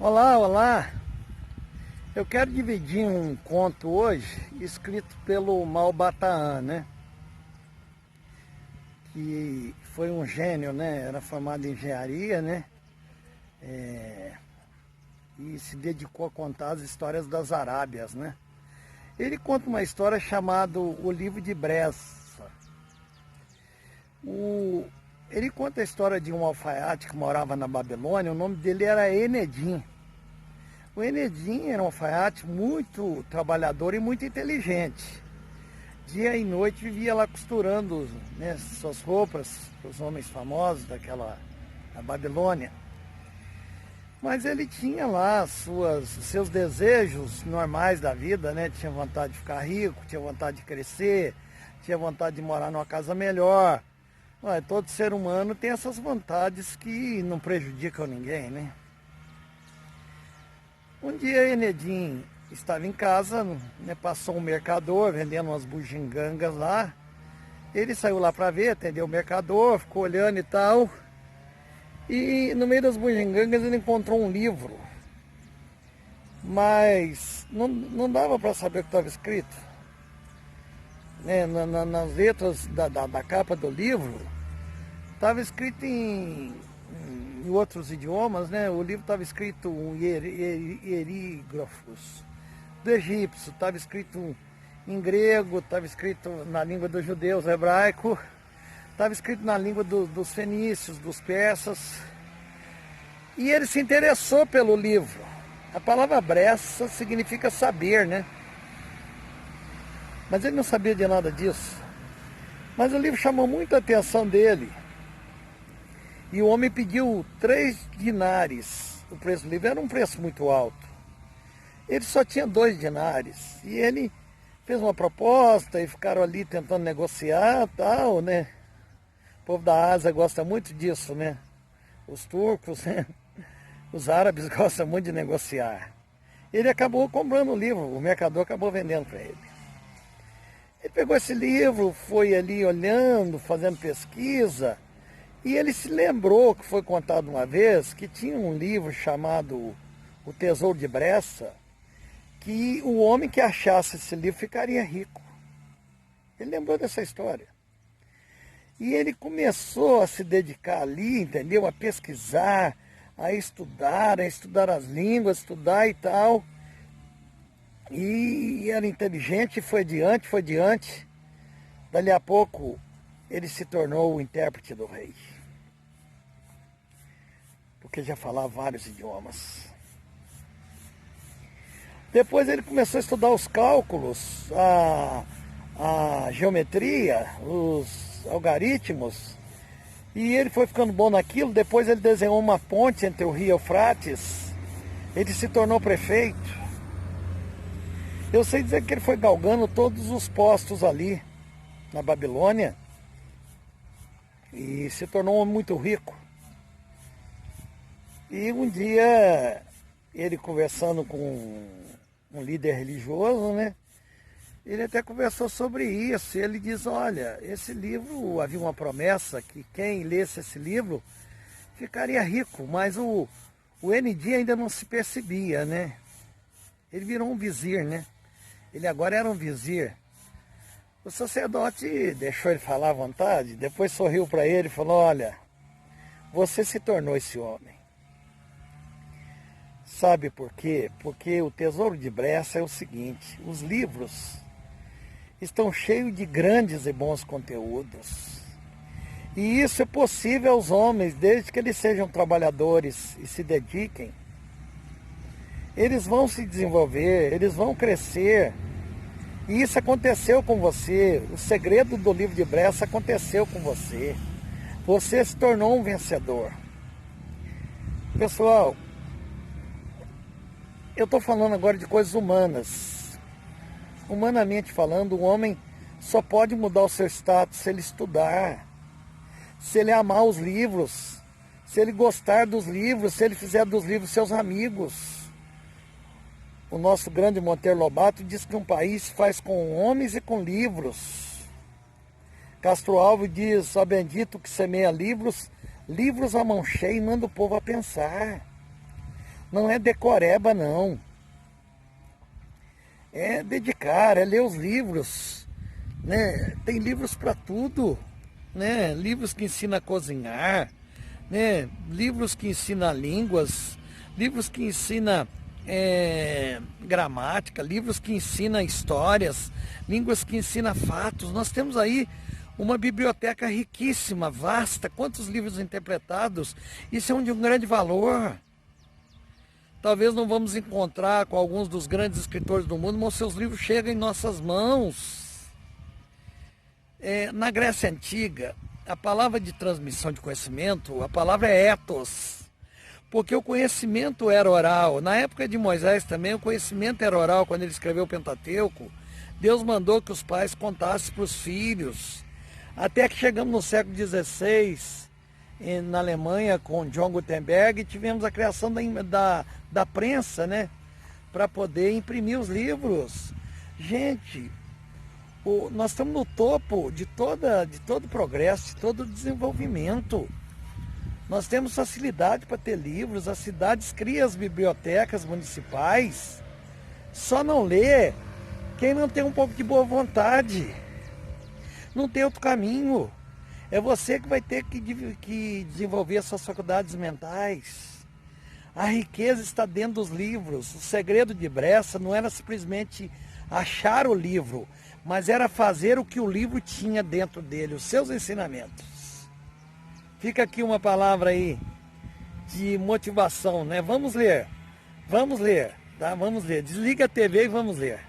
Olá, olá! Eu quero dividir um conto hoje, escrito pelo Malbataan, né? Que foi um gênio, né? Era formado em engenharia, né? E se dedicou a contar as histórias das Arábias, né? Ele conta uma história chamada O Livro de Bressa. Ele conta a história de um alfaiate que morava na Babilônia, o nome dele era Enedim. O Enedim era um alfaiate muito trabalhador e muito inteligente. Dia e noite vivia lá costurando, né, suas roupas para os homens famosos da Babilônia. Mas ele tinha lá seus desejos normais da vida, né? Tinha vontade de ficar rico, tinha vontade de crescer, tinha vontade de morar numa casa melhor. Todo ser humano tem essas vontades que não prejudicam ninguém, né? Um dia Enedim estava em casa, né, passou um mercador vendendo umas bugigangas lá. Ele saiu lá para ver, atendeu o mercador, ficou olhando e tal. E no meio das bugigangas ele encontrou um livro. Mas não dava para saber o que estava escrito. Né, nas letras da capa do livro, estava escrito em outros idiomas, né? O livro estava escrito em hierígrafos do egípcio, estava escrito em grego, estava escrito na língua dos judeus, hebraico, estava escrito na língua dos fenícios, dos persas. E ele se interessou pelo livro. A palavra bressa significa saber, né? Mas ele não sabia de nada disso. Mas o livro chamou muito a atenção dele. E o homem pediu 3 dinares. O preço do livro era um preço muito alto. Ele só tinha 2 dinares. E ele fez uma proposta e ficaram ali tentando negociar, tal, né? O povo da Ásia gosta muito disso, né? Os turcos, né? Os árabes gostam muito de negociar. Ele acabou comprando o livro, o mercador acabou vendendo para ele. Ele pegou esse livro, foi ali olhando, fazendo pesquisa. E ele se lembrou que foi contado uma vez que tinha um livro chamado O Tesouro de Bressa, que o homem que achasse esse livro ficaria rico. Ele lembrou dessa história. E ele começou a se dedicar ali, entendeu? A pesquisar, a estudar as línguas, estudar e tal. E era inteligente, foi adiante. Dali a pouco ele se tornou o intérprete do rei. Porque já falava vários idiomas. Depois ele começou a estudar os cálculos, a geometria, os algoritmos. E ele foi ficando bom naquilo. Depois ele desenhou uma ponte entre o rio Eufrates. Ele se tornou prefeito. Eu sei dizer que ele foi galgando todos os postos ali na Babilônia. E se tornou um homem muito rico. E um dia, ele conversando com um líder religioso, né? Ele até conversou sobre isso. Ele diz, olha, esse livro, havia uma promessa que quem lesse esse livro ficaria rico. Mas o Enedim ainda não se percebia, né? Ele virou um vizir, né? Ele agora era um vizir. O sacerdote deixou ele falar à vontade, depois sorriu para ele e falou, olha, você se tornou esse homem. Sabe por quê? Porque o Tesouro de Bressa é o seguinte, os livros estão cheios de grandes e bons conteúdos. E isso é possível aos homens, desde que eles sejam trabalhadores e se dediquem. Eles vão se desenvolver, eles vão crescer. E isso aconteceu com você. O segredo do livro de Bressa aconteceu com você. Você se tornou um vencedor. Pessoal, eu estou falando agora de coisas humanas. Humanamente falando, o homem só pode mudar o seu status se ele estudar, se ele amar os livros, se ele gostar dos livros, se ele fizer dos livros seus amigos. O nosso grande Monteiro Lobato diz que um país se faz com homens e com livros. Castro Alves diz, ó bendito que semeia livros, livros à mão cheia e manda o povo a pensar. Não é decoreba, não. É dedicar, é ler os livros, né? Tem livros para tudo, né? Livros que ensinam a cozinhar, né? Livros que ensinam línguas, livros que ensinam gramática, livros que ensinam histórias, línguas que ensinam fatos. Nós temos aí uma biblioteca riquíssima, vasta, quantos livros interpretados. Isso é de um grande valor. Talvez não vamos encontrar com alguns dos grandes escritores do mundo, mas seus livros chegam em nossas mãos. Na Grécia Antiga, a palavra de transmissão de conhecimento, a palavra é ethos, porque o conhecimento era oral. Na época de Moisés também, o conhecimento era oral. Quando ele escreveu o Pentateuco, Deus mandou que os pais contassem para os filhos. Até que chegamos no século XVI, na Alemanha, com John Gutenberg, tivemos a criação da prensa, né? Para poder imprimir os livros. Gente, nós estamos no topo de todo o progresso, de todo o desenvolvimento. Nós temos facilidade para ter livros, as cidades criam as bibliotecas municipais. Só não lê quem não tem um pouco de boa vontade. Não tem outro caminho. É você que vai ter que desenvolver as suas faculdades mentais. A riqueza está dentro dos livros. O segredo de Brescia não era simplesmente achar o livro, mas era fazer o que o livro tinha dentro dele, os seus ensinamentos. Fica aqui uma palavra aí de motivação, né? Vamos ler, tá? Vamos ler. Desliga a TV e vamos ler.